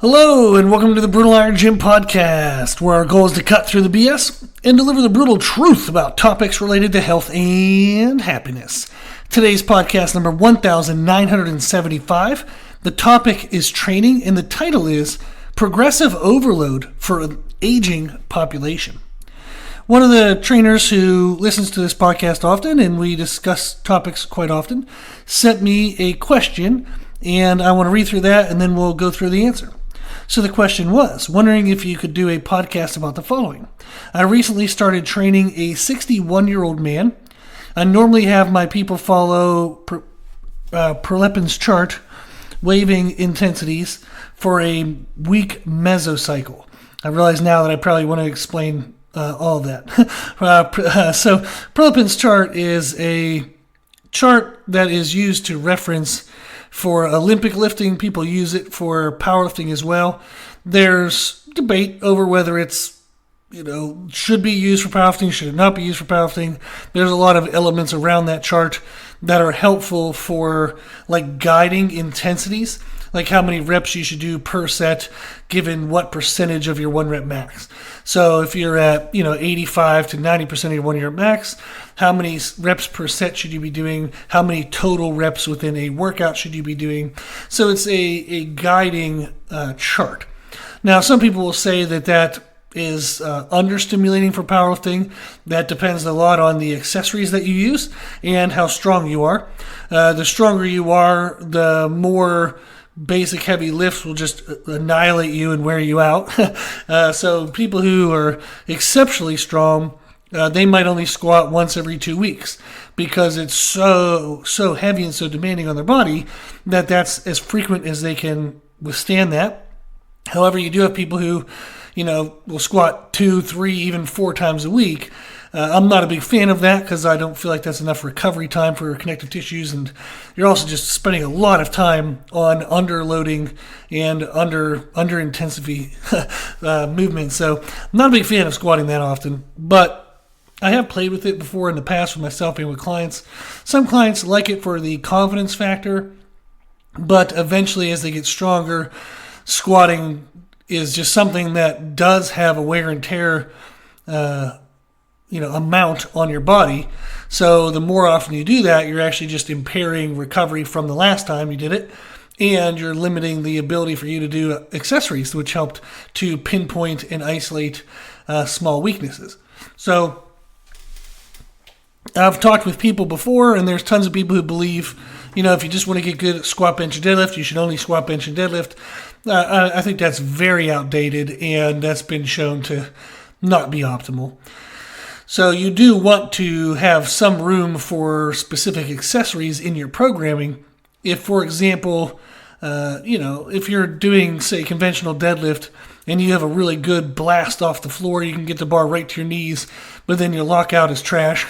Hello, and welcome to the Brutal Iron Gym Podcast, where our goal is to cut through the BS and deliver the brutal truth about topics related to health and happiness. Today's podcast number 1975. The topic is training, and the title is Progressive Overload for an Aging Population. One of the trainers who listens to this podcast often, and we discuss topics quite often, sent me a question, and I want to read through that, and then we'll go through the answer. So the question was, wondering if you could do a podcast about the following. I recently started training a 61-year-old man. I normally have my people follow Prilepin's chart, waving intensities, for a week mesocycle. I realize now that I probably want to explain all of that. So Prilepin's chart is a chart that is used to reference for Olympic lifting. People use it for powerlifting as well. There's debate over whether it's, should be used for powerlifting, should it not be used for powerlifting. There's a lot of elements around that chart that are helpful for guiding intensities, like how many reps you should do per set given what percentage of your 1 rep max. So if you're at 85 to 90% of your 1 rep max, how many reps per set should you be doing? How many total reps within a workout should you be doing? So it's a guiding chart. Now, some people will say that is understimulating for powerlifting. That depends a lot on the accessories that you use and how strong you are. The stronger you are, the more basic heavy lifts will just annihilate you and wear you out. So people who are exceptionally strong, they might only squat once every 2 weeks because it's so heavy and so demanding on their body that that's as frequent as they can withstand that. However, you do have people who, will squat 2, 3, even 4 times a week. I'm not a big fan of that because I don't feel like that's enough recovery time for connective tissues, and you're also just spending a lot of time on underloading and under intensity movement. So I'm not a big fan of squatting that often, but I have played with it before in the past with myself and with clients. Some clients like it for the confidence factor, but eventually as they get stronger, squatting is just something that does have a wear and tear amount on your body. So the more often you do that, you're actually just impairing recovery from the last time you did it, and you're limiting the ability for you to do accessories, which helped to pinpoint and isolate small weaknesses. So I've talked with people before, and there's tons of people who believe, if you just want to get good at squat, bench, and deadlift, you should only squat, bench, and deadlift. I think that's very outdated, and that's been shown to not be optimal. So you do want to have some room for specific accessories in your programming. If, for example, if you're doing, say, conventional deadlift and you have a really good blast off the floor, you can get the bar right to your knees, but then your lockout is trash.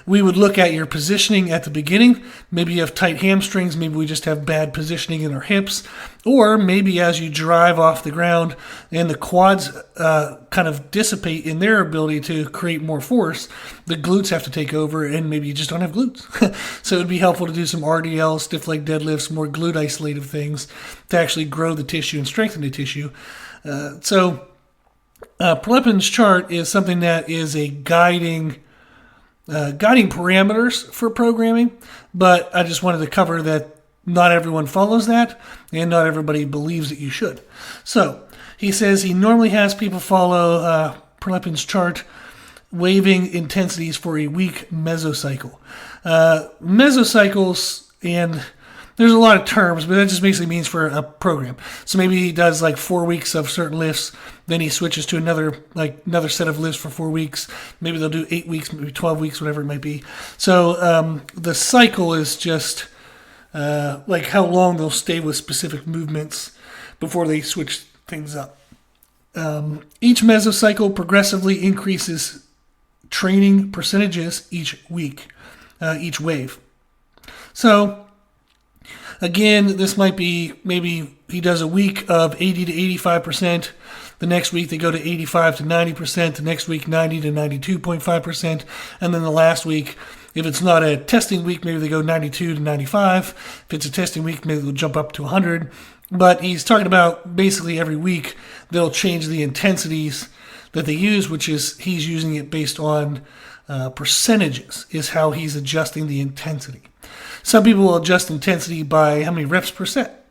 We would look at your positioning at the beginning. Maybe you have tight hamstrings. Maybe we just have bad positioning in our hips. Or maybe as you drive off the ground and the quads kind of dissipate in their ability to create more force, the glutes have to take over, and maybe you just don't have glutes. So it would be helpful to do some RDL, stiff leg deadlifts, more glute isolative things to actually grow the tissue and strengthen the tissue. Prilepin's chart is something that is a guiding parameters for programming, but I just wanted to cover that not everyone follows that, and not everybody believes that you should. So he says he normally has people follow Prilepin's chart, waving intensities for a week mesocycle. Mesocycles, and there's a lot of terms, but that just basically means for a program. So maybe he does 4 weeks of certain lifts, then he switches to another set of lifts for 4 weeks. Maybe they'll do 8 weeks, maybe 12 weeks, whatever it might be. So the cycle is just how long they'll stay with specific movements before they switch things up. Each mesocycle progressively increases training percentages each week, each wave. So again, this might be maybe he does a week of 80 to 85%. The next week they go to 85 to 90%. The next week 90 to 92.5%. And then the last week, if it's not a testing week, maybe they go 92 to 95. If it's a testing week, maybe they'll jump up to 100. But he's talking about basically every week they'll change the intensities that they use, which is he's using it based on percentages, is how he's adjusting the intensity. Some people will adjust intensity by how many reps per set.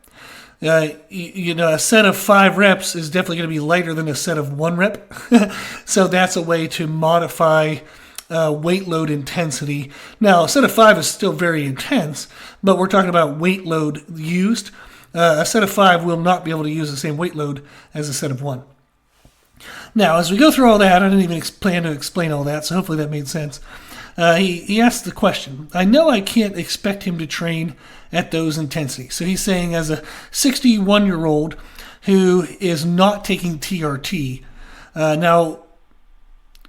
A set of 5 reps is definitely going to be lighter than a set of 1 rep. So that's a way to modify weight load intensity. Now, a set of 5 is still very intense, but we're talking about weight load used. A set of 5 will not be able to use the same weight load as a set of 1. Now, as we go through all that, I didn't even plan to explain all that, so hopefully that made sense. He asked the question, I know I can't expect him to train at those intensities. So he's saying as a 61-year-old who is not taking TRT, now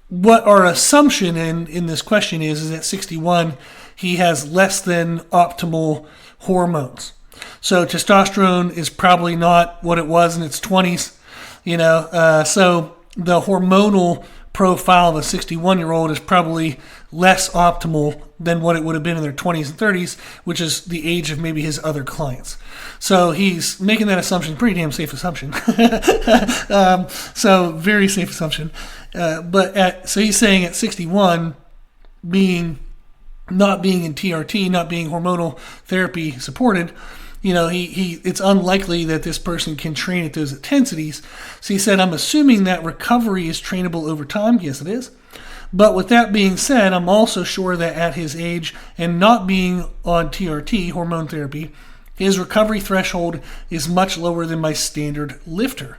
what our assumption in this question is that 61, he has less than optimal hormones. So testosterone is probably not what it was in its 20s, so the hormonal profile of a 61-year-old is probably less optimal than what it would have been in their 20s and 30s, which is the age of maybe his other clients. So he's making that assumption, pretty damn safe assumption. So very safe assumption. So he's saying at 61, not being in TRT, not being hormonal therapy supported, it's unlikely that this person can train at those intensities. So he said, I'm assuming that recovery is trainable over time. Yes, it is. But with that being said, I'm also sure that at his age and not being on TRT, hormone therapy, his recovery threshold is much lower than my standard lifter.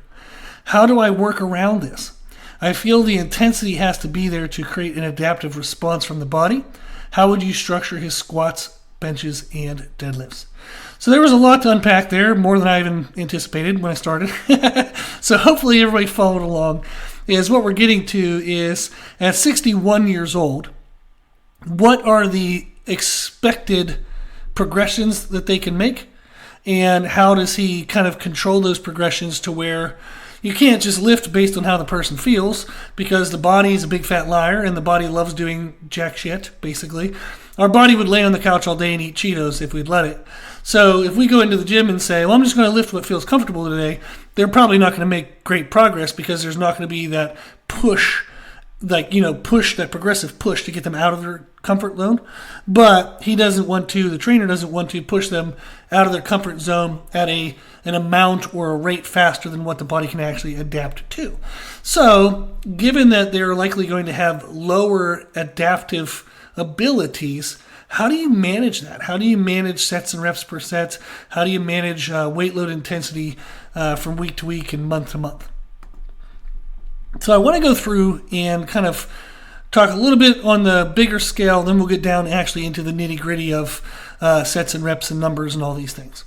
How do I work around this? I feel the intensity has to be there to create an adaptive response from the body. How would you structure his squats, benches, and deadlifts? So there was a lot to unpack there, more than I even anticipated when I started. So hopefully everybody followed along. What we're getting to is, at 61 years old, what are the expected progressions that they can make? And how does he kind of control those progressions to where you can't just lift based on how the person feels, because the body is a big fat liar and the body loves doing jack shit, basically. Our body would lay on the couch all day and eat Cheetos if we'd let it. So if we go into the gym and say, well, I'm just going to lift what feels comfortable today, they're probably not going to make great progress because there's not going to be that push, that progressive push to get them out of their comfort zone. But the trainer doesn't want to push them out of their comfort zone at an amount or a rate faster than what the body can actually adapt to. So given that they're likely going to have lower adaptive abilities, how do you manage that? How do you manage sets and reps per set? How do you manage weight load intensity from week to week and month to month? So I want to go through and kind of talk a little bit on the bigger scale, then we'll get down actually into the nitty-gritty of sets and reps and numbers and all these things.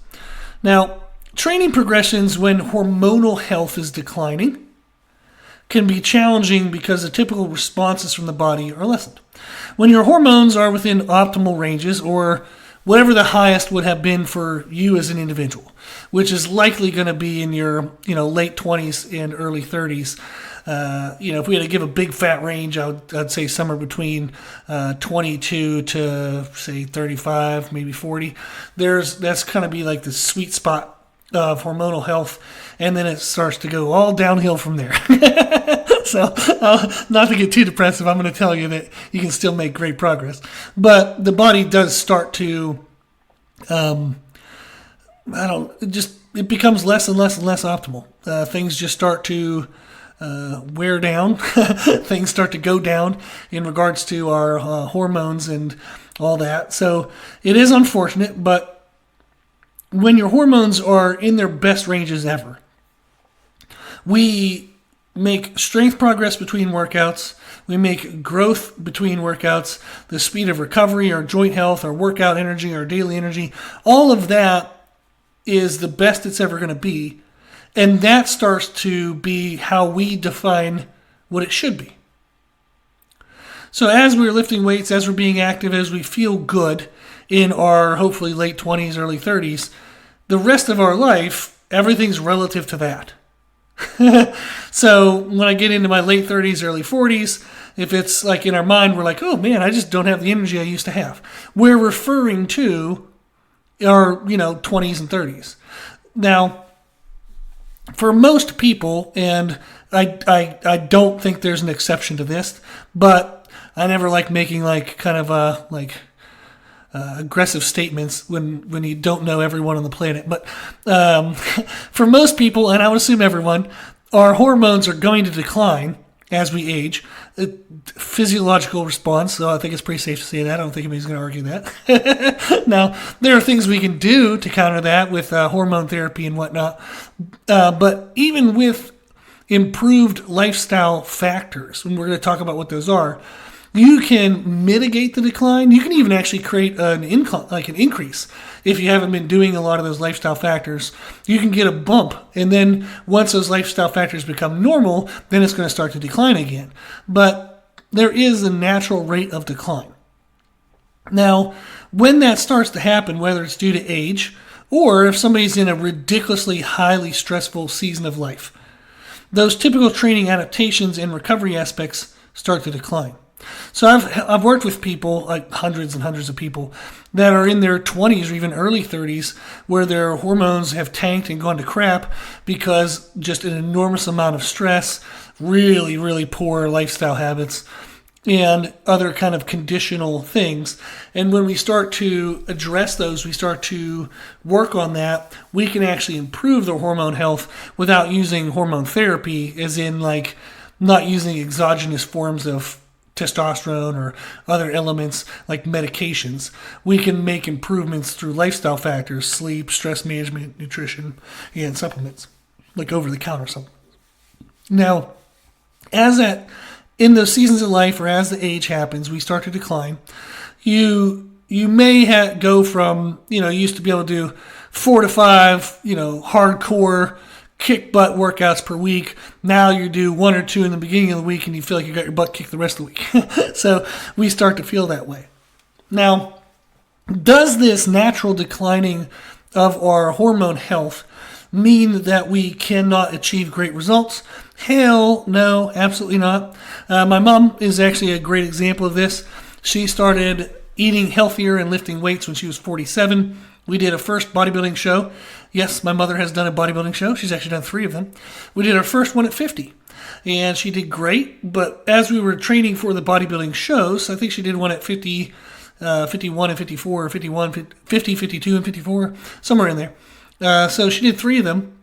Now, training progressions when hormonal health is declining can be challenging because the typical responses from the body are lessened. When your hormones are within optimal ranges, or whatever the highest would have been for you as an individual, which is likely going to be in your late 20s and early 30s. If we had to give a big fat range, I'd say somewhere between 22 to say 35, maybe 40. That's kind of be like the sweet spot of hormonal health, and then it starts to go all downhill from there. So, not to get too depressive, I'm going to tell you that you can still make great progress, but the body does start to, it becomes less and less and less optimal. Things just start to wear down. Things start to go down in regards to our hormones and all that. So it is unfortunate, but when your hormones are in their best ranges ever, we make strength progress between workouts. We make growth between workouts, the speed of recovery, our joint health, our workout energy, our daily energy. All of that is the best it's ever going to be. And that starts to be how we define what it should be. So as we're lifting weights, as we're being active, as we feel good in our hopefully late 20s, early 30s, the rest of our life, everything's relative to that. So when I get into my late 30s, early 40s, if it's like in our mind, we're like, oh man, I just don't have the energy I used to have. We're referring to our 20s and 30s. Now, For most people, and I don't think there's an exception to this, but I never like making like kind of aggressive statements when you don't know everyone on the planet. But for most people, and I would assume everyone, our hormones are going to decline as we age. Physiological response, so I think it's pretty safe to say that. I don't think anybody's going to argue that. Now, there are things we can do to counter that with hormone therapy and whatnot. But even with improved lifestyle factors, and we're going to talk about what those are, you can mitigate the decline. You can even actually create an increase. If you haven't been doing a lot of those lifestyle factors, you can get a bump. And then once those lifestyle factors become normal, then it's going to start to decline again. But there is a natural rate of decline. Now, when that starts to happen, whether it's due to age or if somebody's in a ridiculously highly stressful season of life, those typical training adaptations and recovery aspects start to decline. So I've worked with people, like hundreds and hundreds of people, that are in their 20s or even early 30s, where their hormones have tanked and gone to crap because just an enormous amount of stress, really, really poor lifestyle habits, and other kind of conditional things. And when we start to address those, we start to work on that, we can actually improve their hormone health without using hormone therapy, as in like not using exogenous forms of testosterone or other elements like medications. We can make improvements through lifestyle factors, sleep, stress management, nutrition, and supplements, like over-the-counter supplements. Now, in those seasons of life or as the age happens, we start to decline. You may go from, you used to be able to do 4 to 5, hardcore kick butt workouts per week. Now you do 1 or 2 in the beginning of the week and you feel like you got your butt kicked the rest of the week. So we start to feel that way. Now, does this natural declining of our hormone health mean that we cannot achieve great results? Hell no, absolutely not. My mom is actually a great example of this. She started eating healthier and lifting weights when she was 47. We did a first bodybuilding show. Yes, my mother has done a bodybuilding show. She's actually done 3 of them. We did our first one at 50, and she did great. But as we were training for the bodybuilding shows, I think she did one at 50, 51 and 54, or 51, 50, 52, and 54, somewhere in there. So she did 3 of them.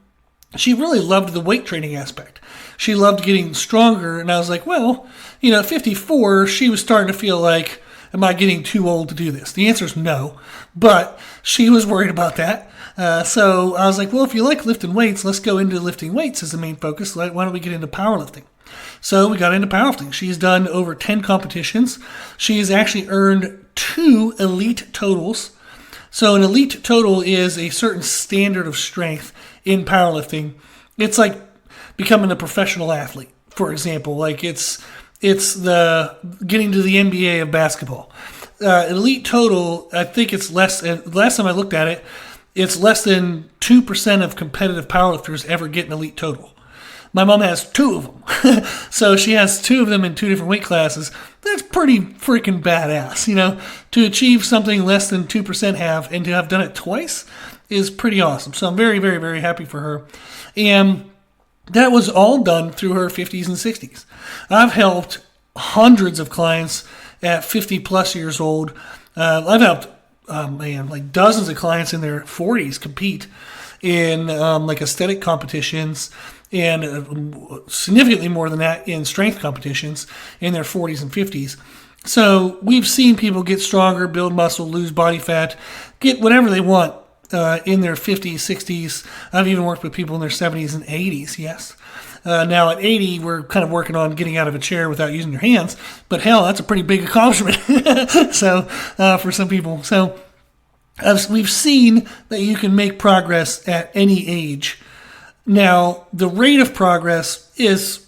She really loved the weight training aspect. She loved getting stronger, and I was like, well, at 54, she was starting to feel like, am I getting too old to do this? The answer is no, but she was worried about that. So I was like, well, if you like lifting weights, let's go into lifting weights as the main focus. Why don't we get into powerlifting? So we got into powerlifting. She's done over 10 competitions. She has actually earned 2 elite totals. So an elite total is a certain standard of strength in powerlifting. It's like becoming a professional athlete, for example. Like it's the getting to the NBA of basketball. Elite total, I think it's less. Last time I looked at it, it's less than 2% of competitive powerlifters ever get an elite total. My mom has 2 of them. So she has 2 of them in 2 different weight classes. That's pretty freaking badass. To achieve something less than 2% have and to have done it twice is pretty awesome. So I'm very, very, very happy for her. And that was all done through her 50s and 60s. I've helped hundreds of clients at 50 plus years old. I've helped, like dozens of clients in their 40s compete in like aesthetic competitions, and significantly more than that in strength competitions in their 40s and 50s. So we've seen people get stronger, build muscle, lose body fat, get whatever they want in their 50s, 60s. I've even worked with people in their 70s and 80s, yes. Now at 80, we're kind of working on getting out of a chair without using your hands. But hell, that's a pretty big accomplishment so for some people. So we've seen that you can make progress at any age. Now, the rate of progress is,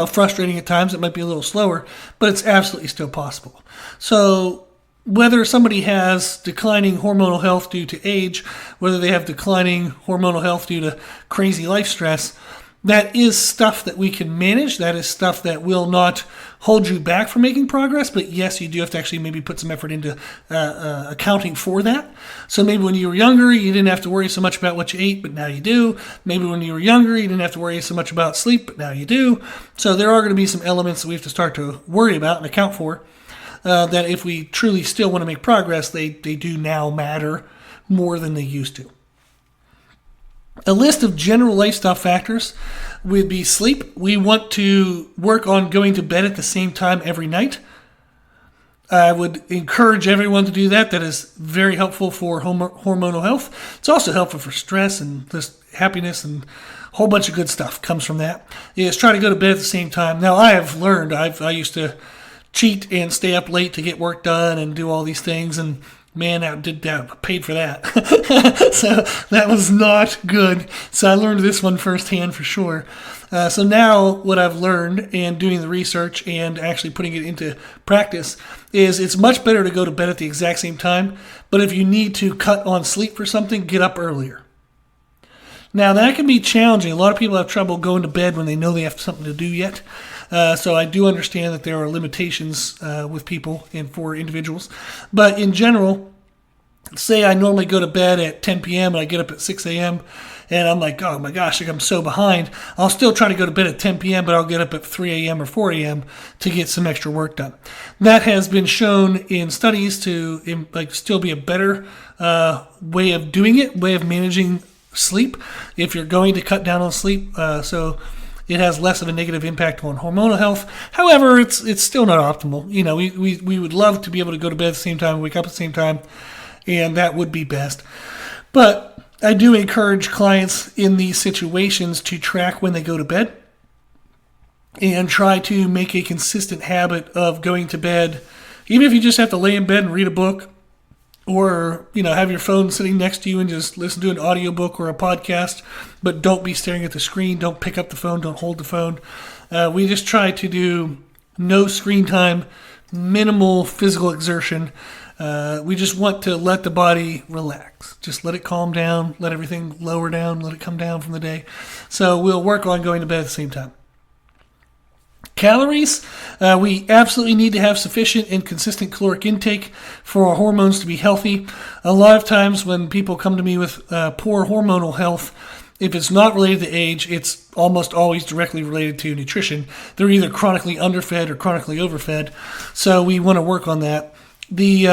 frustrating at times. It might be a little slower, but it's absolutely still possible. So whether somebody has declining hormonal health due to age, whether they have declining hormonal health due to crazy life stress, That is stuff that we can manage. That is stuff that will not hold you back from making progress. But yes, you do have to actually maybe put some effort into accounting for that. So maybe when you were younger, you didn't have to worry so much about what you ate, but now you do. Maybe when you were younger, you didn't have to worry so much about sleep, but now you do. So there are going to be some elements that we have to start to worry about and account for. That if we truly still want to make progress, they do now matter more than they used to. A list of general lifestyle factors would be sleep. We want to work on going to bed at the same time every night. I would encourage everyone to do that. That is very helpful for hormonal health. It's also helpful for stress and just happiness, and a whole bunch of good stuff comes from that. Is try to go to bed at the same time. Now, I have learned, I used to cheat and stay up late to get work done and do all these things, and man, I paid for that. So that was not good. So I learned this one firsthand for sure. So now what I've learned and doing the research and actually putting it into practice is it's much better to go to bed at the exact same time. But if you need to cut on sleep for something, get up earlier. Now that can be challenging. A lot of people have trouble going to bed when they know they have something to do yet. So I do understand that there are limitations with people and for individuals. But in general, say I normally go to bed at 10 p.m. and I get up at 6 a.m. and I'm like, oh my gosh, I'm so behind. I'll still try to go to bed at 10 p.m., but I'll get up at 3 a.m. or 4 a.m. to get some extra work done. That has been shown in studies to still be a better way of doing it, way of managing sleep if you're going to cut down on sleep. So it has less of a negative impact on hormonal health. However, it's still not optimal. You know, we would love to be able to go to bed at the same time, wake up at the same time, and that would be best. But I do encourage clients in these situations to track when they go to bed and try to make a consistent habit of going to bed, even if you just have to lay in bed and read a book, or, you know, have your phone sitting next to you and just listen to an audiobook or a podcast, but don't be staring at the screen. Don't pick up the phone. Don't hold the phone. We just try to do no screen time, minimal physical exertion. We just want to let the body relax. Just let it calm down, let everything lower down, let it come down from the day. So we'll work on going to bed at the same time. Calories, we absolutely need to have sufficient and consistent caloric intake for our hormones to be healthy. A lot of times when people come to me with poor hormonal health, if it's not related to age, it's almost always directly related to nutrition. They're either chronically underfed or chronically overfed, so we want to work on that. The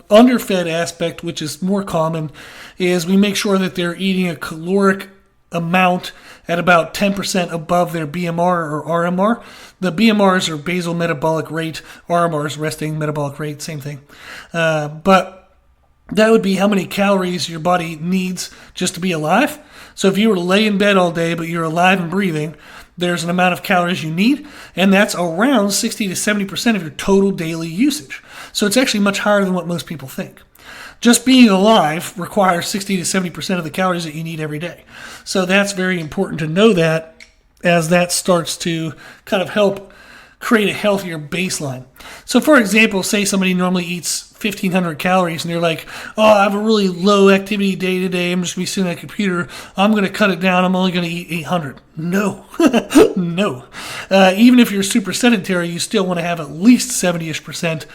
underfed aspect, which is more common, is we make sure that they're eating a caloric amount at about 10% above their BMR or RMR. The BMRs are basal metabolic rate, RMRs resting metabolic rate, same thing. But that would be how many calories your body needs just to be alive. So if you were to lay in bed all day, but you're alive and breathing, there's an amount of calories you need, and that's around 60 to 70% of your total daily usage. So it's actually much higher than what most people think. Just being alive requires 60 to 70% of the calories that you need every day. So that's very important to know that, as that starts to kind of help create a healthier baseline. So for example, say somebody normally eats 1,500 calories and they're like, oh, I have a really low activity day today. I'm just going to be sitting at a computer. I'm going to cut it down. I'm only going to eat 800. No, no. Even if you're super sedentary, you still want to have at least 70-ish%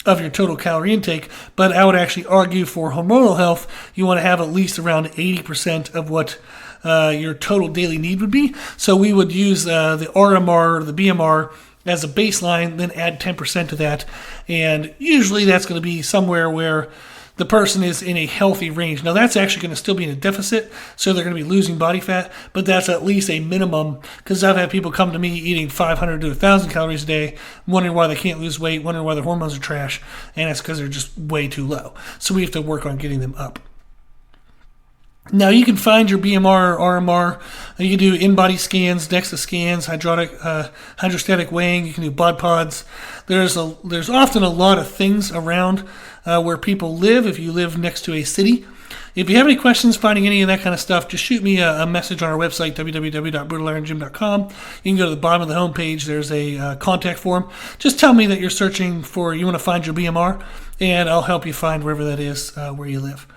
of your total calorie intake, but I would actually argue for hormonal health, you want to have at least around 80% of what your total daily need would be. So we would use the RMR or the BMR as a baseline, then add 10% to that, and usually that's going to be somewhere where the person is in a healthy range. Now that's actually going to still be in a deficit, so they're going to be losing body fat, but that's at least a minimum, because I've had people come to me eating 500 to 1,000 calories a day, wondering why they can't lose weight, wondering why their hormones are trash, and it's because they're just way too low. So we have to work on getting them up. Now you can find your BMR or RMR. You can do in-body scans, DEXA scans, hydrostatic weighing. You can do bod pods. There's often a lot of things around where people live. If you live next to a city, if you have any questions finding any of that kind of stuff, just shoot me a message on our website, www.brutalirongym.com. You can go to the bottom of the homepage. There's a contact form. Just tell me that you're searching for, you want to find your BMR, and I'll help you find wherever that is where you live.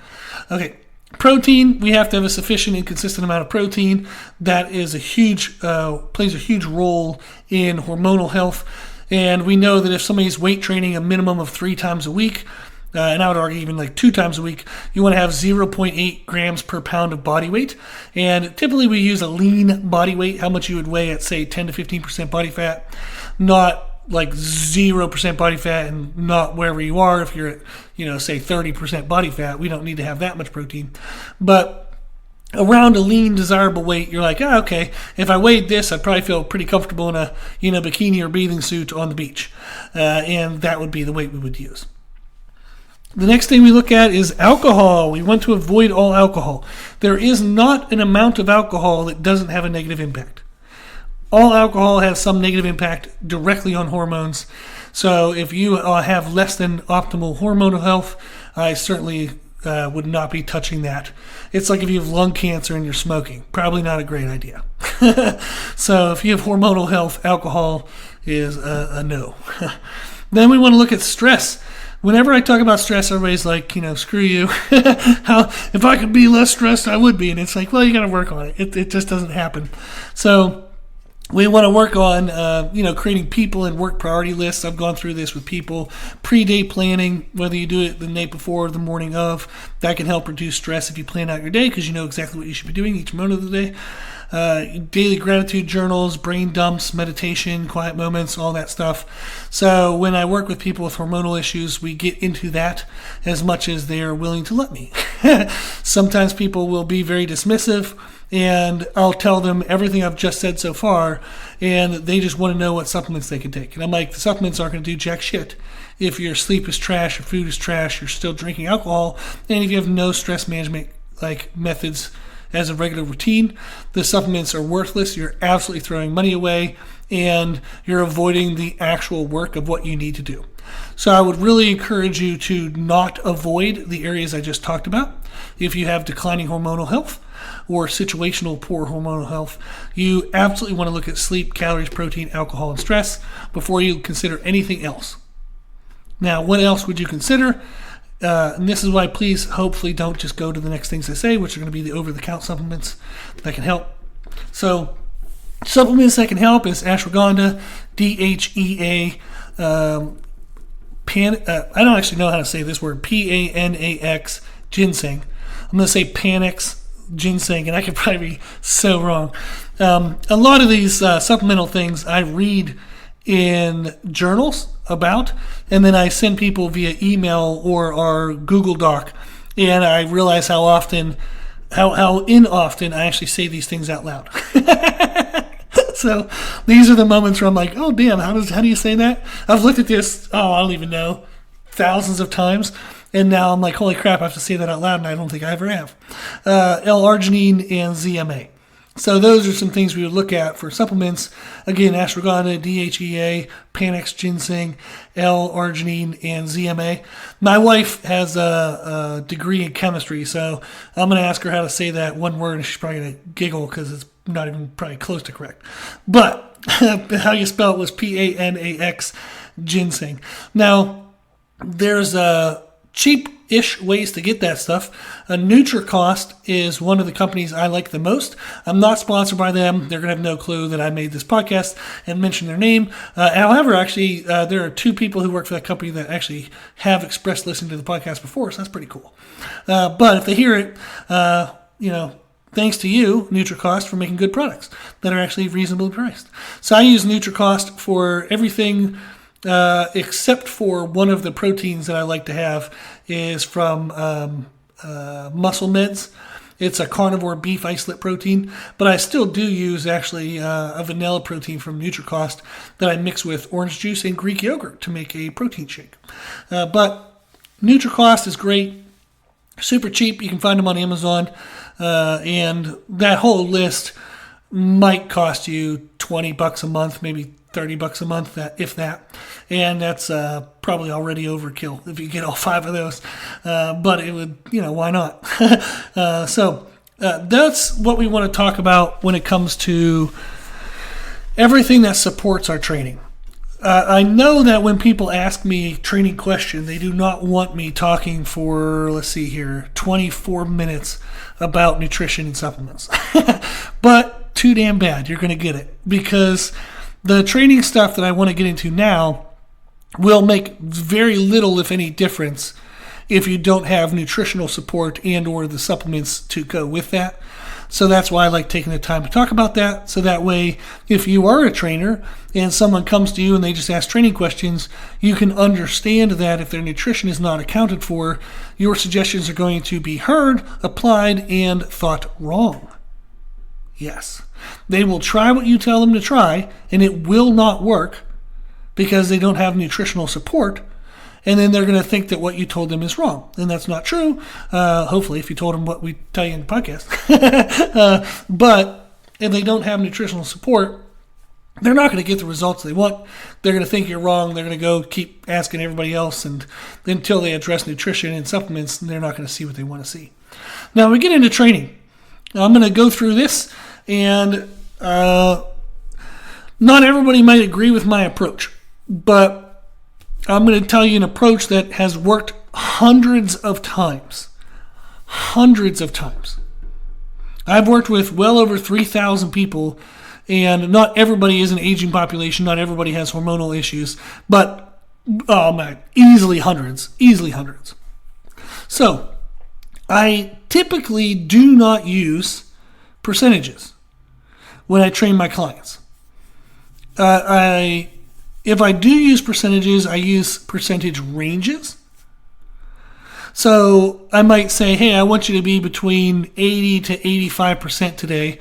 Okay. Protein, we have to have a sufficient and consistent amount of protein. That is plays a huge role in hormonal health. And we know that if somebody's weight training a minimum of 3 times a week, and I would argue even like 2 times a week, you want to have 0.8 grams per pound of body weight. And typically we use a lean body weight, how much you would weigh at, say, 10 to 15% body fat, not like 0% body fat and not wherever you are. If you're at, say 30% body fat, we don't need to have that much protein. But around a lean, desirable weight, you're like, okay, if I weighed this, I'd probably feel pretty comfortable in a bikini or bathing suit on the beach. And that would be the weight we would use. The next thing we look at is alcohol. We want to avoid all alcohol. There is not an amount of alcohol that doesn't have a negative impact. All alcohol has some negative impact directly on hormones. So if you have less than optimal hormonal health, I certainly would not be touching that. It's like if you have lung cancer and you're smoking. Probably not a great idea. So if you have hormonal health, alcohol is a no. Then we want to look at stress. Whenever I talk about stress, everybody's like, screw you. If I could be less stressed, I would be. And it's like, well, you got to work on it. It just doesn't happen. So we want to work on, creating people and work priority lists. I've gone through this with people. Pre-day planning, whether you do it the night before or the morning of, that can help reduce stress if you plan out your day because you know exactly what you should be doing each moment of the day. Daily gratitude journals, brain dumps, meditation, quiet moments, all that stuff. So when I work with people with hormonal issues, we get into that as much as they are willing to let me. Sometimes people will be very dismissive, and I'll tell them everything I've just said so far, and they just want to know what supplements they can take. And I'm like, the supplements aren't going to do jack shit. If your sleep is trash, your food is trash, you're still drinking alcohol, and if you have no stress management methods as a regular routine, the supplements are worthless. You're absolutely throwing money away, and you're avoiding the actual work of what you need to do. So I would really encourage you to not avoid the areas I just talked about. If you have declining hormonal health or situational poor hormonal health, you absolutely want to look at sleep, calories, protein, alcohol, and stress before you consider anything else. Now, what else would you consider? And this is why please hopefully don't just go to the next things I say, which are going to be the over-the-counter supplements that can help. So supplements that can help is ashwagandha, DHEA, I don't actually know how to say this word, PANAX, ginseng. I'm going to say Panax ginseng, and I could probably be so wrong. A lot of these supplemental things I read in journals about, and then I send people via email or our Google Doc, and I realize how inoften I actually say these things out loud. So these are the moments where I'm like, oh damn, how do you say that? I've looked at this, I don't even know, thousands of times, and now I'm like, holy crap, I have to say that out loud, and I don't think I ever have. L-arginine and ZMA. So those are some things we would look at for supplements. Again, ashwagandha, DHEA, Panax ginseng, L-arginine, and ZMA. My wife has a degree in chemistry, so I'm going to ask her how to say that one word, and she's probably going to giggle because it's not even probably close to correct. But how you spell it was Panax ginseng. Now, there's cheap-ish ways to get that stuff. NutriCost is one of the companies I like the most. I'm not sponsored by them. They're going to have no clue that I made this podcast and mention their name. However, actually, there are 2 people who work for that company that actually have expressed listening to the podcast before, so that's pretty cool. But if they hear it, thanks to you, NutriCost, for making good products that are actually reasonably priced. So I use NutriCost for everything except for one of the proteins that I like to have is from Muscle Meds. It's a carnivore beef isolate protein, but I still do use actually a vanilla protein from NutriCost that I mix with orange juice and Greek yogurt to make a protein shake. But NutriCost is great, super cheap. You can find them on Amazon, and that whole list might cost you $20 a month, maybe $30 a month, if that, and that's probably already overkill if you get all 5 of those. But it would, why not? So that's what we want to talk about when it comes to everything that supports our training. I know that when people ask me a training question, they do not want me talking for, 24 minutes about nutrition and supplements. But too damn bad, you're going to get it. Because the training stuff that I want to get into now will make very little, if any, difference if you don't have nutritional support and or the supplements to go with that. So that's why I like taking the time to talk about that. So that way, if you are a trainer and someone comes to you and they just ask training questions, you can understand that if their nutrition is not accounted for, your suggestions are going to be heard, applied, and thought wrong. Yes. They will try what you tell them to try, and it will not work because they don't have nutritional support. And then they're going to think that what you told them is wrong. And that's not true. Hopefully, if you told them what we tell you in the podcast. But if they don't have nutritional support, they're not going to get the results they want. They're going to think you're wrong. They're going to go keep asking everybody else. And until they address nutrition and supplements, they're not going to see what they want to see. Now, we get into training. I'm going to go through this. And not everybody might agree with my approach. But I'm going to tell you an approach that has worked hundreds of times. Hundreds of times. I've worked with well over 3,000 people, and not everybody is an aging population. Not everybody has hormonal issues, but easily hundreds. So, I typically do not use percentages when I train my clients. If I do use percentages, I use percentage ranges. So I might say, hey, I want you to be between 80 to 85% today.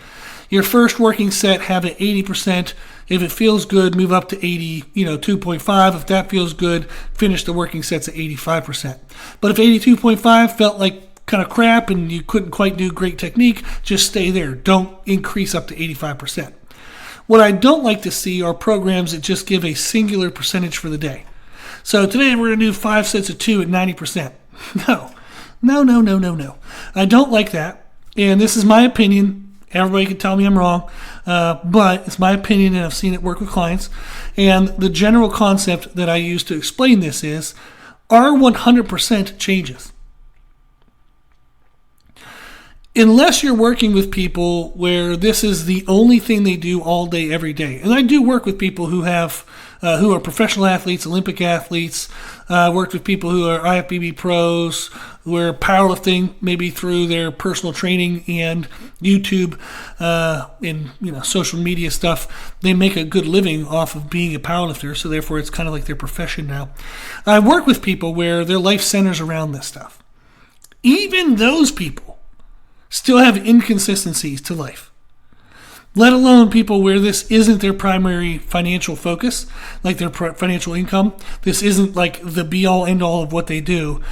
Your first working set, have it 80%. If it feels good, move up to 80, 2.5. If that feels good, finish the working sets at 85%. But if 82.5 felt like kind of crap and you couldn't quite do great technique, just stay there. Don't increase up to 85%. What I don't like to see are programs that just give a singular percentage for the day. So today we're going to do 5 sets of 2 at 90%. No. I don't like that. And this is my opinion. Everybody can tell me I'm wrong. But it's my opinion, and I've seen it work with clients. And the general concept that I use to explain this is our 100% changes. Unless you're working with people where this is the only thing they do all day, every day. And I do work with people who are professional athletes, Olympic athletes. Worked with people who are IFBB pros, who are powerlifting, maybe through their personal training and YouTube and social media stuff. They make a good living off of being a powerlifter, so therefore it's kind of like their profession now. I work with people where their life centers around this stuff. Even those people still have inconsistencies to life, let alone people where this isn't their primary financial focus, like their financial income. This isn't like the be-all, end-all of what they do.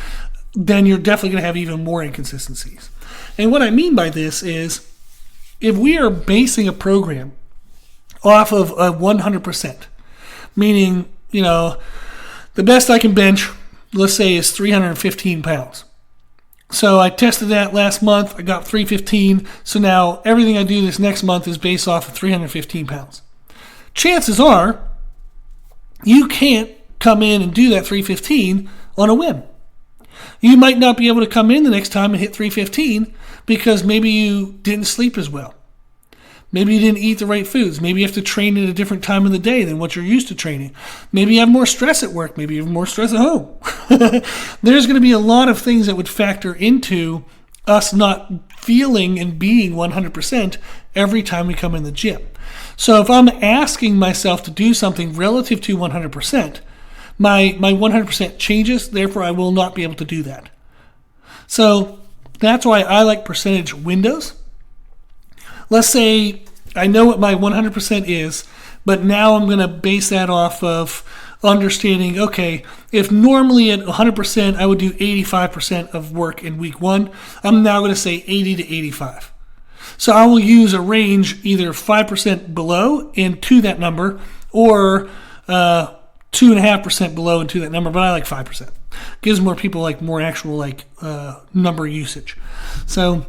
Then you're definitely going to have even more inconsistencies. And what I mean by this is, if we are basing a program off of a 100%, meaning, the best I can bench, let's say, is 315 pounds. So I tested that last month. I got 315. So now everything I do this next month is based off of 315 pounds. Chances are you can't come in and do that 315 on a whim. You might not be able to come in the next time and hit 315 because maybe you didn't sleep as well. Maybe you didn't eat the right foods. Maybe you have to train at a different time of the day than what you're used to training. Maybe you have more stress at work. Maybe you have more stress at home. There's going to be a lot of things that would factor into us not feeling and being 100% every time we come in the gym. So if I'm asking myself to do something relative to 100%, my 100% changes. Therefore, I will not be able to do that. So that's why I like percentage windows. Let's say I know what my 100% is, but now I'm going to base that off of understanding, okay, if normally at 100% I would do 85% of work in week 1, I'm now going to say 80 to 85. So I will use a range either 5% below and to that number, or 2.5% below and to that number, but I like 5%. Gives more people more actual number usage. So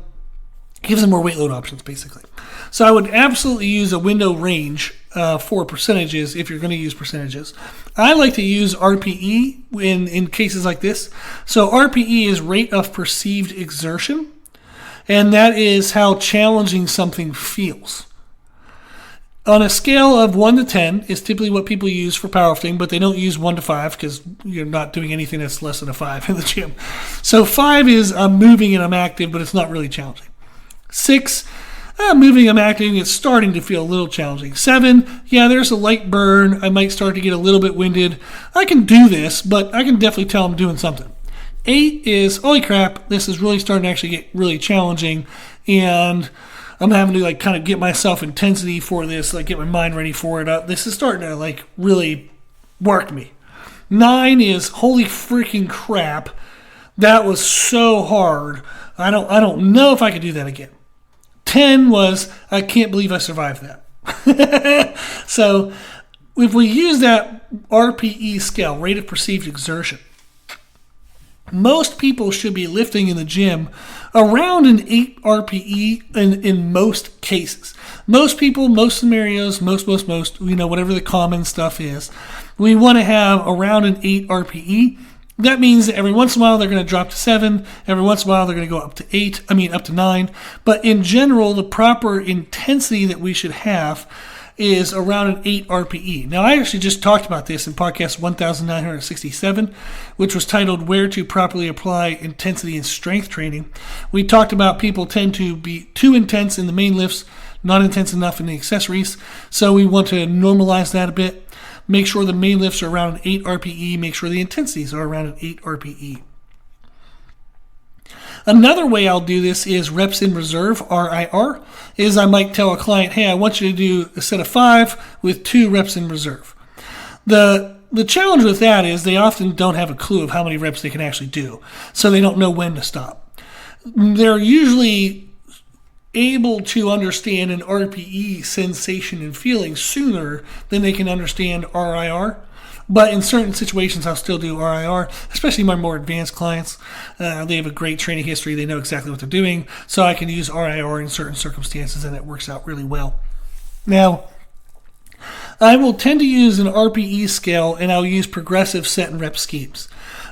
gives them more weight load options, basically. So I would absolutely use a window range for percentages if you're going to use percentages. I like to use RPE in cases like this. So RPE is rate of perceived exertion, and that is how challenging something feels. On a scale of 1 to 10 is typically what people use for powerlifting, but they don't use 1 to 5 because you're not doing anything that's less than a 5 in the gym. So 5 is I'm moving and I'm active, but it's not really challenging. 6, moving, I'm active, it's starting to feel a little challenging. 7, yeah, there's a light burn. I might start to get a little bit winded. I can do this, but I can definitely tell I'm doing something. 8 is, holy crap, this is really starting to actually get really challenging, and I'm having to kind of get myself intensity for this, get my mind ready for it. This is starting to really work me. 9 is, holy freaking crap, that was so hard. I don't know if I could do that again. 10 was, I can't believe I survived that. So if we use that RPE scale, rate of perceived exertion, most people should be lifting in the gym around an 8 RPE in most cases. Most people, most scenarios, most, whatever the common stuff is, we want to have around an 8 RPE. That means that every once in a while they're going to drop to 7. Every once in a while they're going to go up to 9. But in general, the proper intensity that we should have is around an 8 RPE. Now, I actually just talked about this in podcast 1967, which was titled Where to Properly Apply Intensity in Strength Training. We talked about people tend to be too intense in the main lifts, not intense enough in the accessories. So we want to normalize that a bit. Make sure the main lifts are around an 8 RPE. Make sure the intensities are around an 8 RPE. Another way I'll do this is reps in reserve, RIR, is I might tell a client, hey, I want you to do a set of 5 with 2 reps in reserve. The challenge with that is they often don't have a clue of how many reps they can actually do, so they don't know when to stop. They're usually able to understand an RPE sensation and feeling sooner than they can understand RIR. But in certain situations, I'll still do RIR, especially my more advanced clients. They have a great training history. They know exactly what they're doing. So I can use RIR in certain circumstances, and it works out really well. Now, I will tend to use an RPE scale, and I'll use progressive set and rep schemes.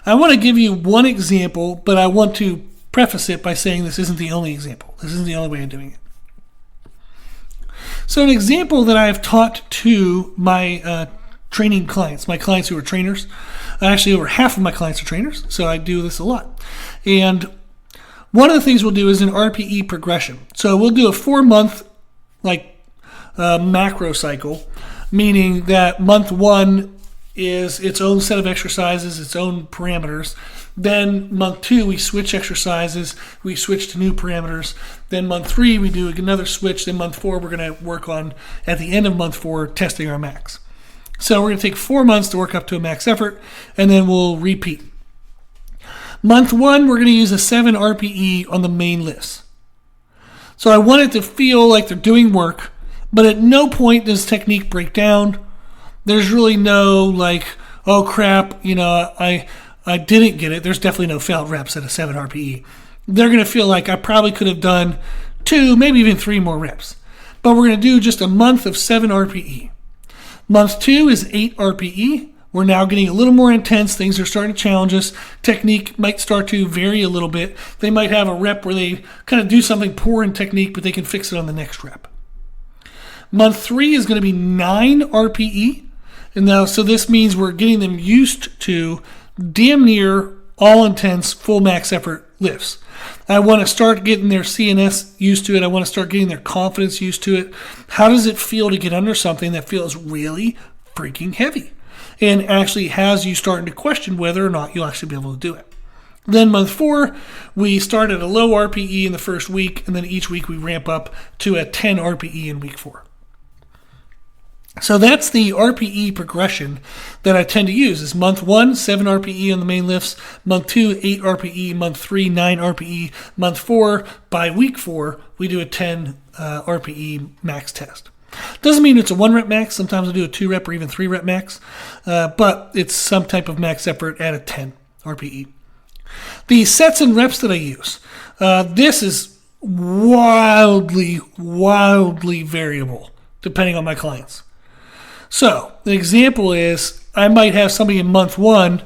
I want to give you one example, but I want to preface it by saying this isn't the only example. This isn't the only way of doing it. So an example that I have taught to my training clients, my clients who are trainers. Actually, over half of my clients are trainers, so I do this a lot. And one of the things we'll do is an RPE progression. So we'll do a 4-month macro cycle, meaning that month 1 is its own set of exercises, its own parameters. Then month 2, we switch exercises, we switch to new parameters. Then month 3, we do another switch. Then month 4, we're going to work on, at the end of month 4, testing our max. So we're going to take 4 months to work up to a max effort, and then we'll repeat. Month 1, we're going to use a 7 RPE on the main lifts. So I want it to feel like they're doing work, but at no point does technique break down. There's really no oh crap, I didn't get it. There's definitely no failed reps at a 7 RPE. They're going to feel like I probably could have done 2, maybe even 3 more reps. But we're going to do just a month of 7 RPE. Month 2 is 8 RPE. We're now getting a little more intense. Things are starting to challenge us. Technique might start to vary a little bit. They might have a rep where they kind of do something poor in technique, but they can fix it on the next rep. Month 3 is going to be 9 RPE. And now, so this means we're getting them used to damn near all intense full max effort lifts. I want to start getting their CNS used to it. I want to start getting their confidence used to it. How does it feel to get under something that feels really freaking heavy and actually has you starting to question whether or not you'll actually be able to do it? Then month 4, we start at a low RPE in the first week, and then each week we ramp up to a 10 RPE in week 4. So that's the RPE progression that I tend to use. Is month 1, 7 RPE on the main lifts. Month 2, 8 RPE. Month 3, 9 RPE. Month 4, by week 4, we do a 10 RPE max test. Doesn't mean it's a 1 rep max. Sometimes I do a 2 rep or even 3 rep max. But it's some type of max effort at a 10 RPE. The sets and reps that I use. This is wildly variable depending on my clients. So the example is I might have somebody in month 1.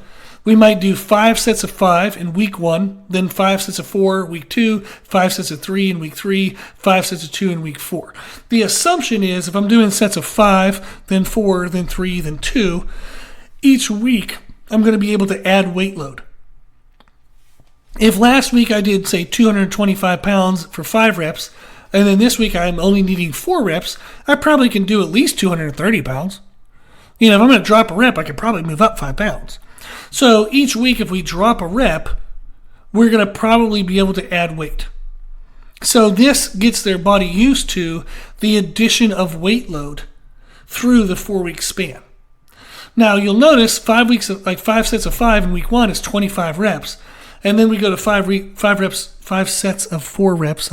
We might do 5 sets of 5 in week 1, then 5 sets of 4 week 2, 5 sets of 3 in week 3, 5 sets of 2 in week 4. The assumption is if I'm doing sets of 5, then 4, then 3, then 2, each week I'm going to be able to add weight load. If last week I did, say, 225 pounds for 5 reps, and then this week I'm only needing 4 reps, I probably can do at least 230 pounds. If I'm going to drop a rep, I could probably move up 5 pounds. So each week, if we drop a rep, we're going to probably be able to add weight. So this gets their body used to the addition of weight load through the 4-week span. Now you'll notice 5 weeks, like 5 sets of 5 in week 1 is 25 reps, and then we go to 5 sets of 4 reps.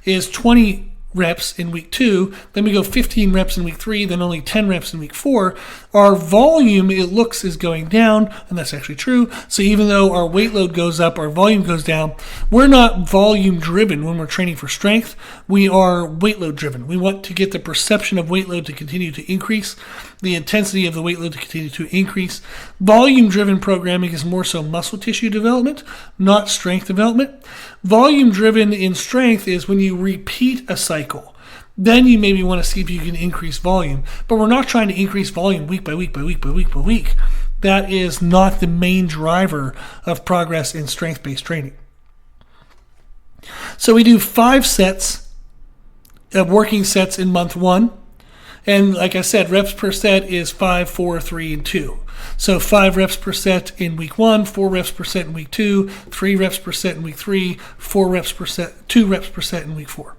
Is 20 reps in week 2, then we go 15 reps in week 3, then only 10 reps in week 4. Our volume, it looks, is going down, and that's actually true. So even though our weight load goes up, our volume goes down. We're not volume driven when we're training for strength. We are weight load driven. We want to get the perception of weight load to continue to increase, the intensity of the weight load to continue to increase. Volume driven programming is more so muscle tissue development, not strength development. Volume driven in strength is when you repeat a cycle. Then you maybe want to see if you can increase volume. But we're not trying to increase volume week by week by week by week by week. That is not the main driver of progress in strength-based training. So we do 5 sets of working sets in month 1. And like I said, reps per set is 5, 4, 3, and 2. So 5 reps per set in week 1, 4 reps per set in week 2, 3 reps per set in week 3, 4 reps per set, 2 reps per set in week 4.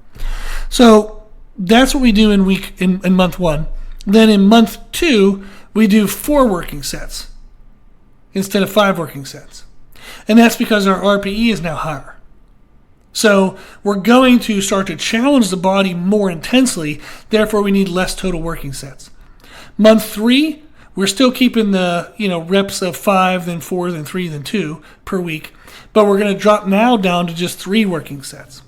So that's what we do in month 1. Then in month 2, we do 4 working sets instead of 5 working sets. And that's because our RPE is now higher. So we're going to start to challenge the body more intensely, therefore we need less total working sets. Month 3, we're still keeping the reps of 5, then 4, then 3, then 2 per week, but we're going to drop now down to just 3 working sets.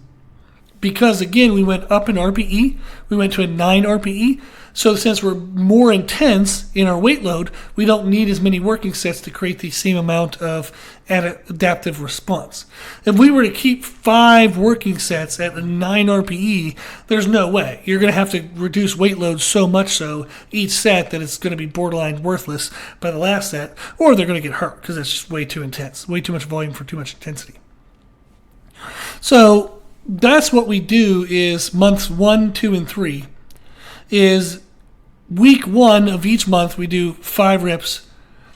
Because again, we went up in RPE, we went to a 9 RPE, so since we're more intense in our weight load, we don't need as many working sets to create the same amount of adaptive response. If we were to keep 5 working sets at a 9 RPE, there's no way. You're going to have to reduce weight load so much so each set that it's going to be borderline worthless by the last set, or they're going to get hurt because it's just way too intense, way too much volume for too much intensity. So that's what we do is months 1, 2, and 3 is week 1 of each month we do 5 reps.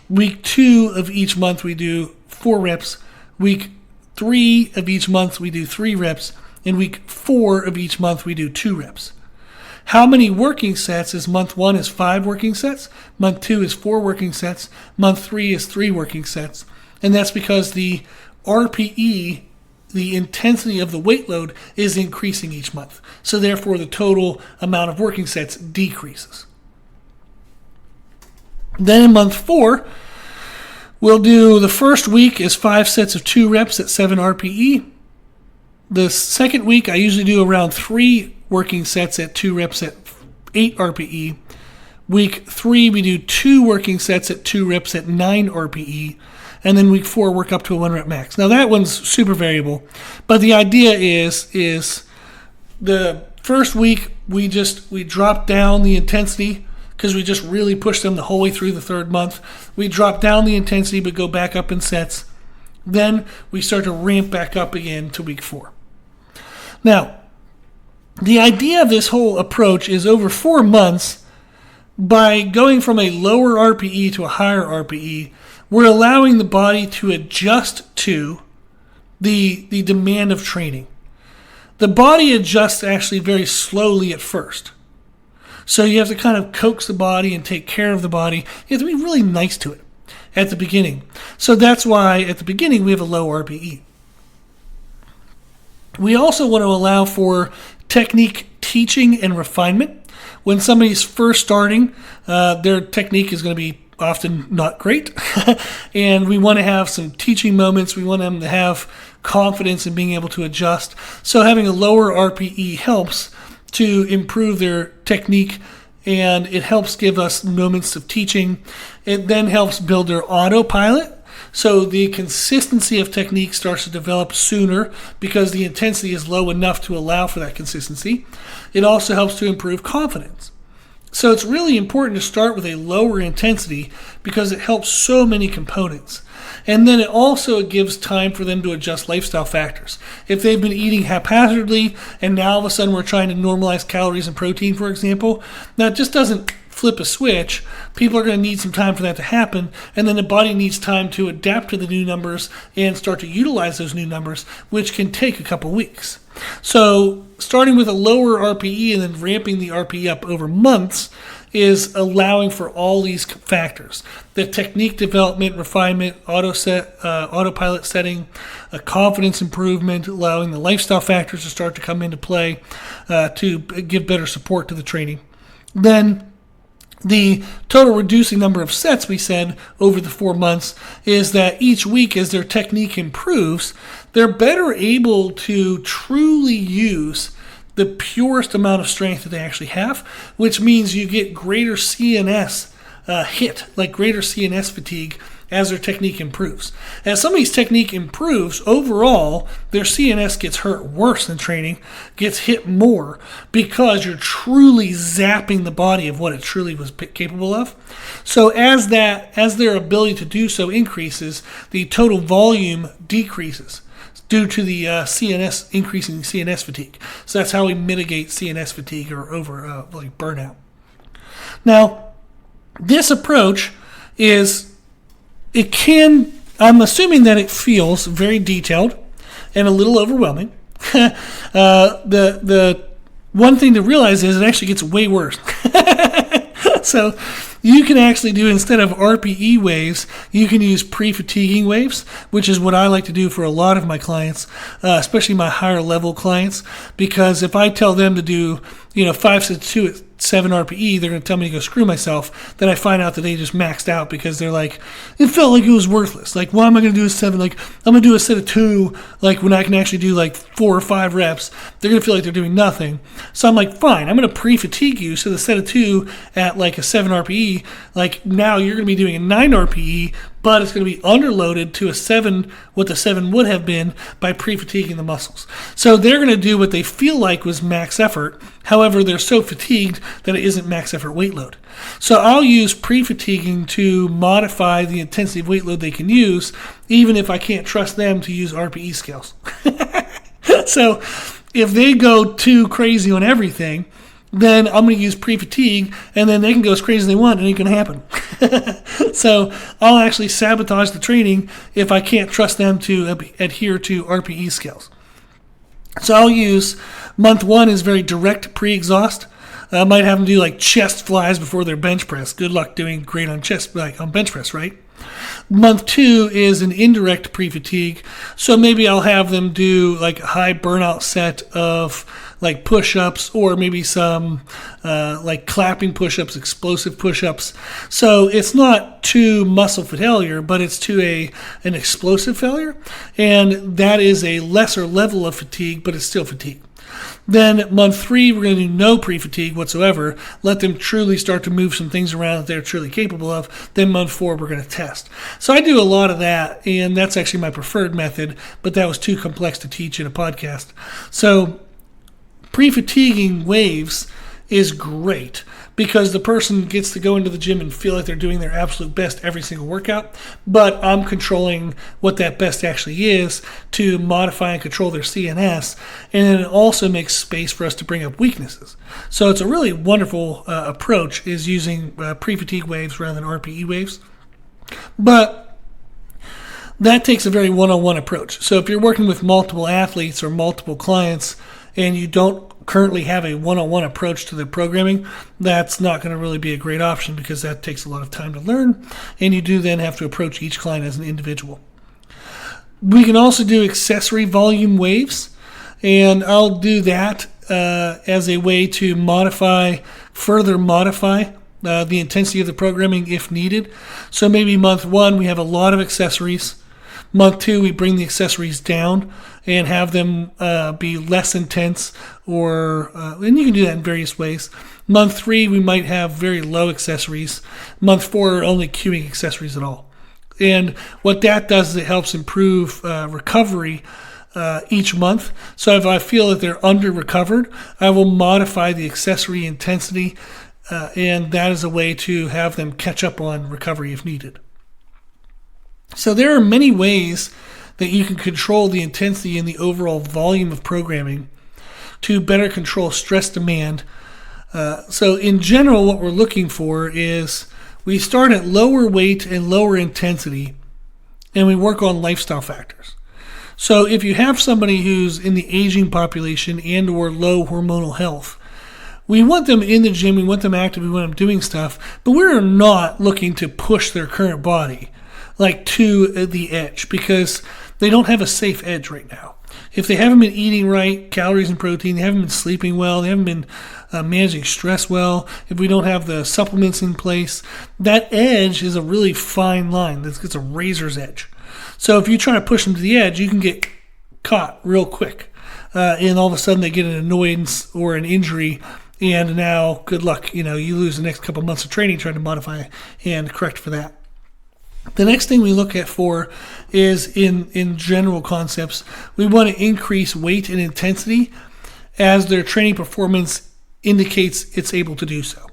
Week 2 of each month we do 4 reps. Week 3 of each month we do 3 reps. And week 4 of each month we do 2 reps. How many working sets is month 1 is 5 working sets. Month 2 is 4 working sets. Month 3 is 3 working sets. And that's because the RPE, the intensity of the weight load, is increasing each month. So therefore the total amount of working sets decreases. Then in month 4, we'll do the first week is 5 sets of 2 reps at 7 RPE. The second week I usually do around 3 working sets at 2 reps at 8 RPE. Week 3 we do 2 working sets at 2 reps at 9 RPE. And then week 4, work up to a 1 rep max. Now that one's super variable, but the idea is the first week we drop down the intensity because we just really push them the whole way through the 3rd month. We drop down the intensity but go back up in sets. Then we start to ramp back up again to week 4. Now, the idea of this whole approach is over 4 months, by going from a lower RPE to a higher RPE, we're allowing the body to adjust to the demand of training. The body adjusts actually very slowly at first. So you have to kind of coax the body and take care of the body. You have to be really nice to it at the beginning. So that's why at the beginning we have a low RPE. We also want to allow for technique teaching and refinement. When somebody's first starting, their technique is going to be often not great. And we want to have some teaching moments. We want them to have confidence in being able to adjust. So having a lower RPE helps to improve their technique and it helps give us moments of teaching. It then helps build their autopilot. So the consistency of technique starts to develop sooner because the intensity is low enough to allow for that consistency. It also helps to improve confidence. So it's really important to start with a lower intensity because it helps so many components. And then it also gives time for them to adjust lifestyle factors. If they've been eating haphazardly and now all of a sudden we're trying to normalize calories and protein, for example, that just doesn't flip a switch. People are going to need some time for that to happen, and then the body needs time to adapt to the new numbers and start to utilize those new numbers, which can take a couple weeks. So starting with a lower RPE and then ramping the RPE up over months is allowing for all these factors: the technique development, refinement, autopilot setting, a confidence improvement, allowing the lifestyle factors to start to come into play to give better support to the training. Then the total reducing number of sets, we said, over the 4 months is that each week as their technique improves, they're better able to truly use the purest amount of strength that they actually have, which means you get greater CNS hit, like greater CNS fatigue as their technique improves. As somebody's technique improves, overall, their CNS gets hurt worse than training, gets hit more, because you're truly zapping the body of what it truly was capable of. So as their ability to do so increases, the total volume decreases due to the CNS increasing CNS fatigue. So that's how we mitigate CNS fatigue or over like burnout. Now, this approach I'm assuming that it feels very detailed and a little overwhelming. The one thing to realize is it actually gets way worse. So you can actually do, instead of RPE waves, you can use pre-fatiguing waves, which is what I like to do for a lot of my clients, especially my higher level clients, because if I tell them to do 5 sets 2 at 7 RPE, they're going to tell me to go screw myself. Then I find out that they just maxed out because they're like, it felt like it was worthless. Like, why am I going to do a 7? Like, I'm going to do a set of 2, like when I can actually do like 4 or 5 reps. They're going to feel like they're doing nothing. So I'm like, fine, I'm going to pre-fatigue you. So the set of 2 at like a 7 RPE, like now you're going to be doing a 9 RPE, but it's going to be underloaded to a 7, what the 7 would have been by pre-fatiguing the muscles. So they're going to do what they feel like was max effort. However, they're so fatigued that it isn't max effort weight load. So I'll use pre-fatiguing to modify the intensity of weight load they can use, even if I can't trust them to use RPE scales. So if they go too crazy on everything, then I'm going to use pre-fatigue, and then they can go as crazy as they want, and it ain't going to happen. So I'll actually sabotage the training if I can't trust them to adhere to RPE scales. So I'll use month 1 is very direct pre-exhaust. I might have them do like chest flies before their bench press. Good luck doing great on on bench press, right? Month 2 is an indirect pre-fatigue. So maybe I'll have them do like a high burnout set of like push-ups, or maybe some like clapping push-ups, explosive push-ups. So it's not to muscle failure, but it's to an explosive failure. And that is a lesser level of fatigue, but it's still fatigue. Then month 3, we're going to do no pre-fatigue whatsoever. Let them truly start to move some things around that they're truly capable of. Then month 4, we're going to test. So I do a lot of that, and that's actually my preferred method, but that was too complex to teach in a podcast. So pre-fatiguing waves is great because the person gets to go into the gym and feel like they're doing their absolute best every single workout, but I'm controlling what that best actually is to modify and control their CNS, and then it also makes space for us to bring up weaknesses. So it's a really wonderful approach, is using pre-fatigue waves rather than RPE waves. But that takes a very one-on-one approach. So if you're working with multiple athletes or multiple clients and you don't currently have a one-on-one approach to the programming, that's not going to really be a great option because that takes a lot of time to learn, and you do then have to approach each client as an individual. We can also do accessory volume waves, and I'll do that as a way to further modify the intensity of the programming if needed. So maybe month 1, we have a lot of accessories. Month 2, we bring the accessories down and have them be less intense, and you can do that in various ways. Month 3, we might have very low accessories. Month 4, only cueing accessories at all. And what that does is it helps improve recovery each month. So if I feel that they're under recovered, I will modify the accessory intensity, and that is a way to have them catch up on recovery if needed. So there are many ways that you can control the intensity and the overall volume of programming to better control stress demand. So in general, what we're looking for is we start at lower weight and lower intensity, and we work on lifestyle factors. So if you have somebody who's in the aging population and or low hormonal health, we want them in the gym, we want them active, we want them doing stuff, but we're not looking to push their current body like to the edge because they don't have a safe edge right now. If they haven't been eating right, calories and protein, they haven't been sleeping well, they haven't been managing stress well, if we don't have the supplements in place, that edge is a really fine line. It's a razor's edge. So if you try to push them to the edge, you can get caught real quick. And all of a sudden they get an annoyance or an injury, and now good luck. You lose the next couple months of training trying to modify and correct for that. The next thing we look at for is in general concepts, we want to increase weight and intensity as their training performance indicates it's able to do so.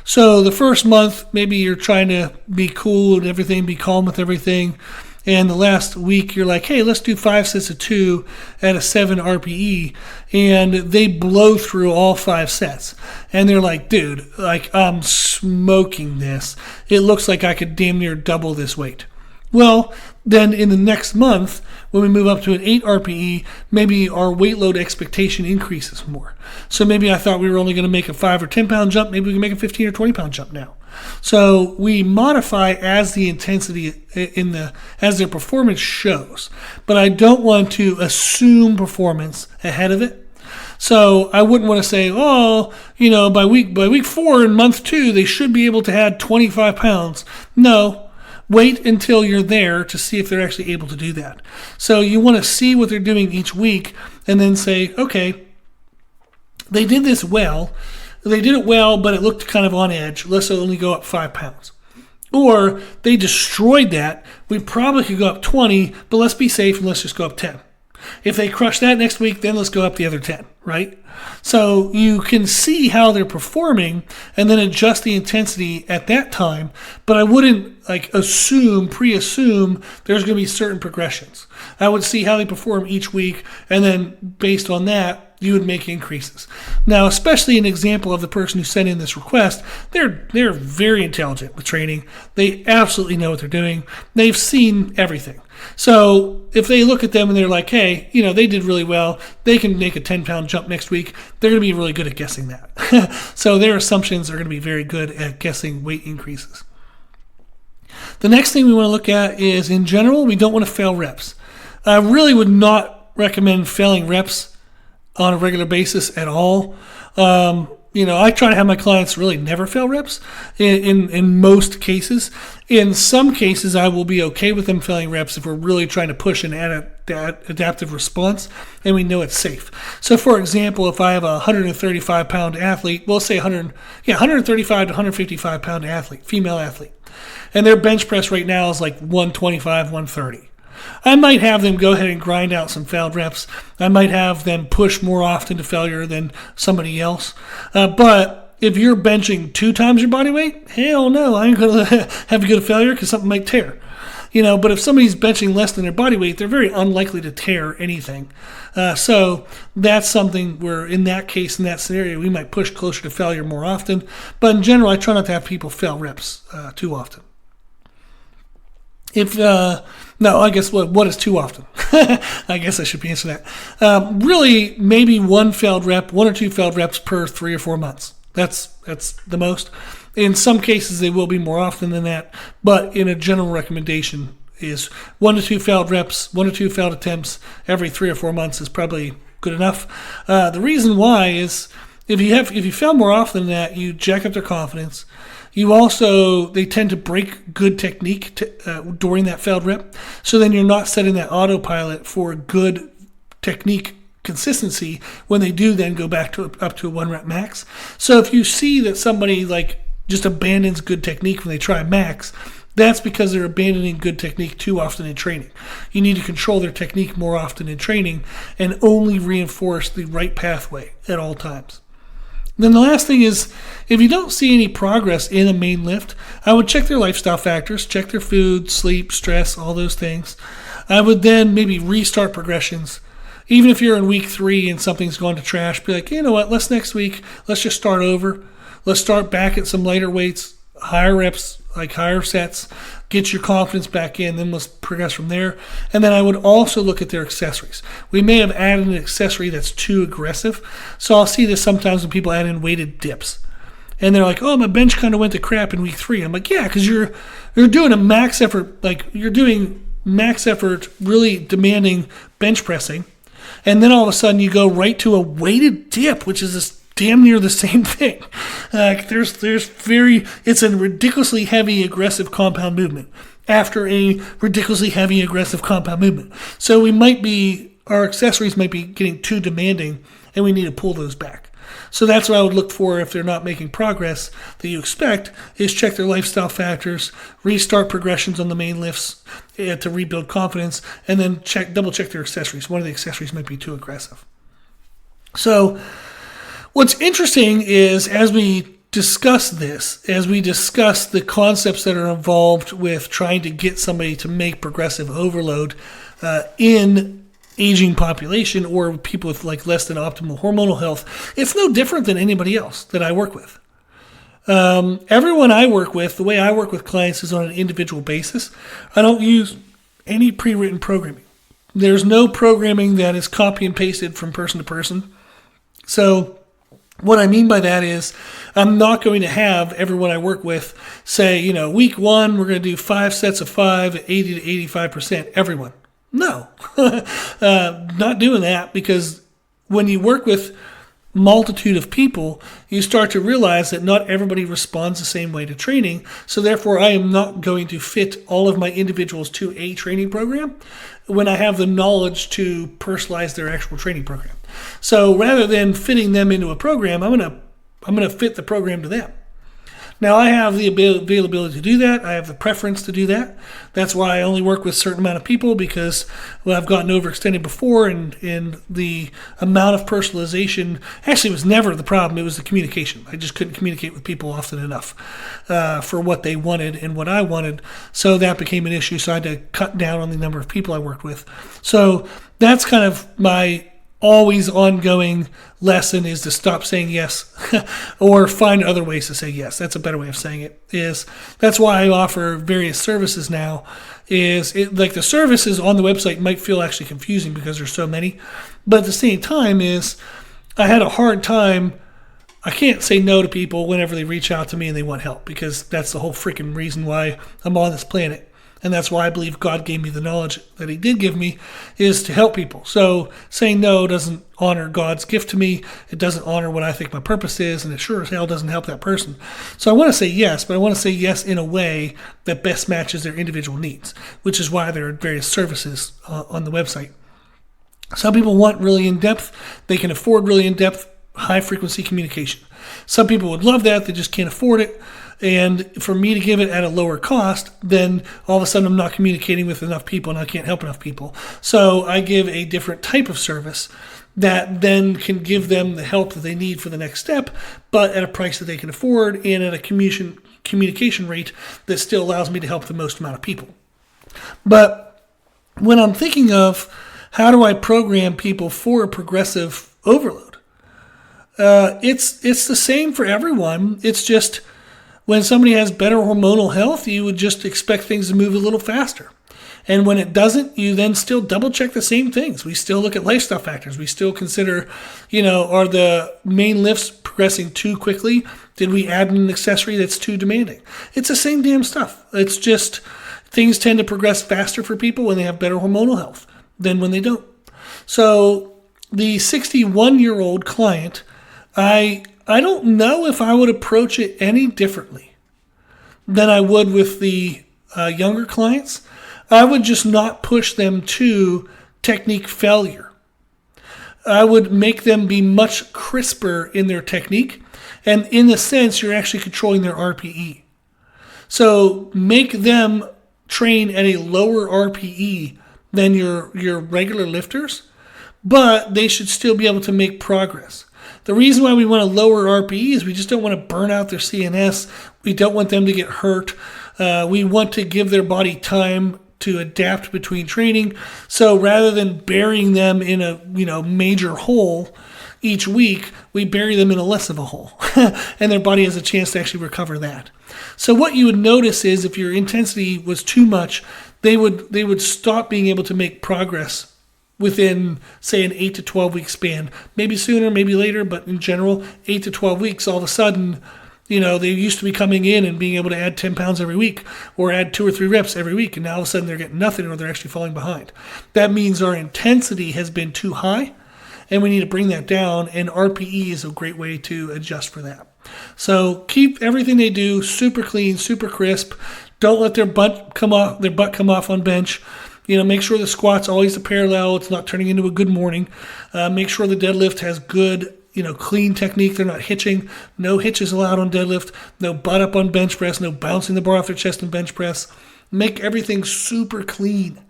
So the first month, maybe you're trying to be cool and everything, be calm with everything. And the last week, you're like, hey, let's do 5 sets of 2 at a 7 RPE. And they blow through all 5 sets. And they're like, dude, I'm smoking this. It looks like I could damn near double this weight. Well, then in the next month, when we move up to an 8 RPE, maybe our weight load expectation increases more. So maybe I thought we were only going to make a 5 or 10 pound jump. Maybe we can make a 15 or 20 pound jump now. So we modify as the intensity as their performance shows. But I don't want to assume performance ahead of it. So I wouldn't want to say, by week 4 in month 2, they should be able to add 25 pounds. No. Wait until you're there to see if they're actually able to do that. So you want to see what they're doing each week and then say, okay, they did this well. They did it well, but it looked kind of on edge. Let's only go up 5 pounds. Or they destroyed that. We probably could go up 20, but let's be safe and let's just go up 10. If they crush that next week, then let's go up the other 10, right? So you can see how they're performing and then adjust the intensity at that time. But I wouldn't pre-assume there's going to be certain progressions. I would see how they perform each week, and then based on that, you would make increases. Now, especially an example of the person who sent in this request, they're very intelligent with training. They absolutely know what they're doing. They've seen everything. So if they look at them and they're like, hey, they did really well, they can make a 10-pound jump next week, they're going to be really good at guessing that. So their assumptions are going to be very good at guessing weight increases. The next thing we want to look at is, in general, we don't want to fail reps. I really would not recommend failing reps on a regular basis at all. I try to have my clients really never fail reps in most cases. In some cases, I will be okay with them failing reps if we're really trying to push an adaptive response and we know it's safe. So, for example, if I have a 135-pound athlete, we'll say 135 to 155-pound athlete, female athlete, and their bench press right now is like 125, 130. I might have them go ahead and grind out some failed reps. I might have them push more often to failure than somebody else. But if you're benching 2 times your body weight, hell no, I ain't going to have you go to failure because something might tear. But if somebody's benching less than their body weight, they're very unlikely to tear anything. So that's something where, in that case, in that scenario, we might push closer to failure more often. But in general, I try not to have people fail reps too often. I guess what is too often? I guess I should answer that. Really, maybe 1 or 2 failed reps per 3 or 4 months. That's the most. In some cases, they will be more often than that, but in a general recommendation is 1 to 2 failed reps, 1 or 2 failed attempts every 3 or 4 months is probably good enough. The reason why is if you fail more often than that, you jack up their confidence. They tend to break good technique during that failed rep. So then you're not setting that autopilot for good technique consistency when they do then go back to up to a 1 rep max. So if you see that somebody like just abandons good technique when they try max, that's because they're abandoning good technique too often in training. You need to control their technique more often in training and only reinforce the right pathway at all times. Then the last thing is, if you don't see any progress in a main lift, I would check their lifestyle factors, check their food, sleep, stress, all those things. I would then maybe restart progressions. Even if you're in week 3 and something's gone to trash, be like, you know what, next week, let's just start over. Let's start back at some lighter weights, higher reps, like higher sets, get your confidence back in, then let's progress from there. And then I would also look at their accessories. We may have added an accessory that's too aggressive. So I'll see this sometimes when people add in weighted dips. And they're like, oh, my bench kind of went to crap in week 3. I'm like, yeah, because you're doing a max effort, like you're doing max effort, really demanding bench pressing. And then all of a sudden you go right to a weighted dip, which is this damn near the same thing. It's a ridiculously heavy, aggressive compound movement after a ridiculously heavy, aggressive compound movement. So our accessories might be getting too demanding, and we need to pull those back. So that's what I would look for if they're not making progress that you expect, is check their lifestyle factors, restart progressions on the main lifts to rebuild confidence, and then double check their accessories. One of the accessories might be too aggressive. So what's interesting is, as we discuss the concepts that are involved with trying to get somebody to make progressive overload in aging population or people with like less than optimal hormonal health, it's no different than anybody else that I work with. Everyone I work with, the way I work with clients is on an individual basis. I don't use any pre-written programming. There's no programming that is copy and pasted from person to person. So what I mean by that is I'm not going to have everyone I work with say, week 1, we're going to do 5 sets of 5 at 80 to 85%. Everyone. No, not doing that, because when you work with multitude of people, you start to realize that not everybody responds the same way to training. So therefore, I am not going to fit all of my individuals to a training program when I have the knowledge to personalize their actual training program. So rather than fitting them into a program, I'm going to fit the program to them. Now, I have the availability to do that. I have the preference to do that. That's why I only work with a certain amount of people, because I've gotten overextended before, and the amount of personalization actually was never the problem. It was the communication. I just couldn't communicate with people often enough for what they wanted and what I wanted. So that became an issue. So I had to cut down on the number of people I worked with. So that's kind of my always ongoing lesson, is to stop saying yes or find other ways to say yes. That's a better way of saying it. That's why I offer various services now. Like the services on the website might feel actually confusing because there's so many, but at the same time I had a hard time. I can't say no to people whenever they reach out to me and they want help, because that's the whole freaking reason why I'm on this planet. And that's why I believe God gave me the knowledge that he did give me, is to help people. So saying no doesn't honor God's gift to me. It doesn't honor what I think my purpose is, and it sure as hell doesn't help that person. So I want to say yes, but I want to say yes in a way that best matches their individual needs, which is why there are various services on the website. Some people want really in-depth. They can afford really in-depth, high-frequency communication. Some people would love that. They just can't afford it. And for me to give it at a lower cost, then all of a sudden I'm not communicating with enough people and I can't help enough people. So I give a different type of service that then can give them the help that they need for the next step, but at a price that they can afford and at a communication rate that still allows me to help the most amount of people. But when I'm thinking of how do I program people for a progressive overload, it's the same for everyone. It's just, when somebody has better hormonal health, you would just expect things to move a little faster. And when it doesn't, you then still double check the same things. We still look at lifestyle factors. We still consider, are the main lifts progressing too quickly? Did we add an accessory that's too demanding? It's the same damn stuff. It's just things tend to progress faster for people when they have better hormonal health than when they don't. So the 61-year-old client, I don't know if I would approach it any differently than I would with the younger clients. I would just not push them to technique failure. I would make them be much crisper in their technique. And in a sense, you're actually controlling their RPE. So make them train at a lower RPE than your regular lifters, but they should still be able to make progress. The reason why we want to lower RPE is we just don't want to burn out their CNS. We don't want them to get hurt. We want to give their body time to adapt between training. So rather than burying them in a major hole each week, we bury them in a less of a hole, and their body has a chance to actually recover that. So what you would notice is if your intensity was too much, they would stop being able to make progress within, say, an 8 to 12 week span. Maybe sooner, maybe later, but in general, 8 to 12 weeks, all of a sudden, they used to be coming in and being able to add 10 pounds every week or add 2 or 3 reps every week, and now all of a sudden they're getting nothing or they're actually falling behind. That means our intensity has been too high, and we need to bring that down, and RPE is a great way to adjust for that. So keep everything they do super clean, super crisp. Don't let their butt come off on bench. Make sure the squat's always a parallel. It's not turning into a good morning. Make sure the deadlift has good, clean technique. They're not hitching. No hitches allowed on deadlift. No butt up on bench press. No bouncing the bar off their chest on bench press. Make everything super clean.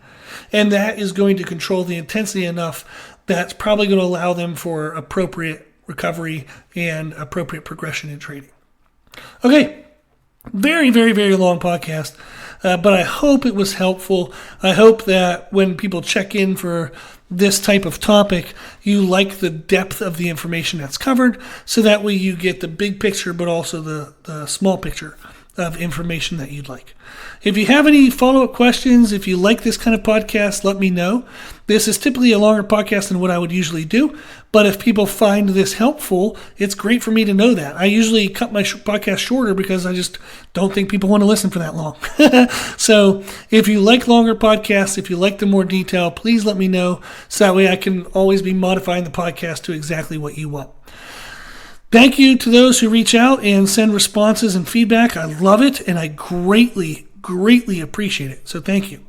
And that is going to control the intensity enough that's probably going to allow them for appropriate recovery and appropriate progression in training. Okay, very, very, very long podcast, but I hope it was helpful. I hope that when people check in for this type of topic, you like the depth of the information that's covered, so that way you get the big picture, but also the small picture of information that you'd like. If you have any follow-up questions, if you like this kind of podcast, let me know. This is typically a longer podcast than what I would usually do, but if people find this helpful, it's great for me to know that. I usually cut my podcast shorter because I just don't think people want to listen for that long. So if you like longer podcasts, if you like the more detail, please let me know, so that way I can always be modifying the podcast to exactly what you want. Thank you to those who reach out and send responses and feedback. I love it, and I greatly, greatly appreciate it. So thank you.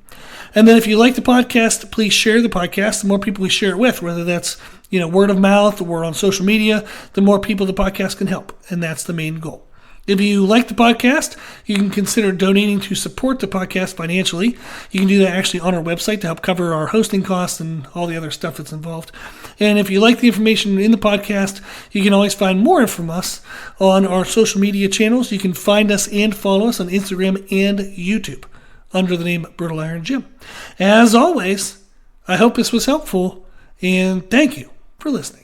And then if you like the podcast, please share the podcast. The more people we share it with, whether that's word of mouth or on social media, the more people the podcast can help. And that's the main goal. If you like the podcast, you can consider donating to support the podcast financially. You can do that actually on our website to help cover our hosting costs and all the other stuff that's involved. And if you like the information in the podcast, you can always find more from us on our social media channels. You can find us and follow us on Instagram and YouTube under the name Brittle Iron Gym. As always, I hope this was helpful, and thank you for listening.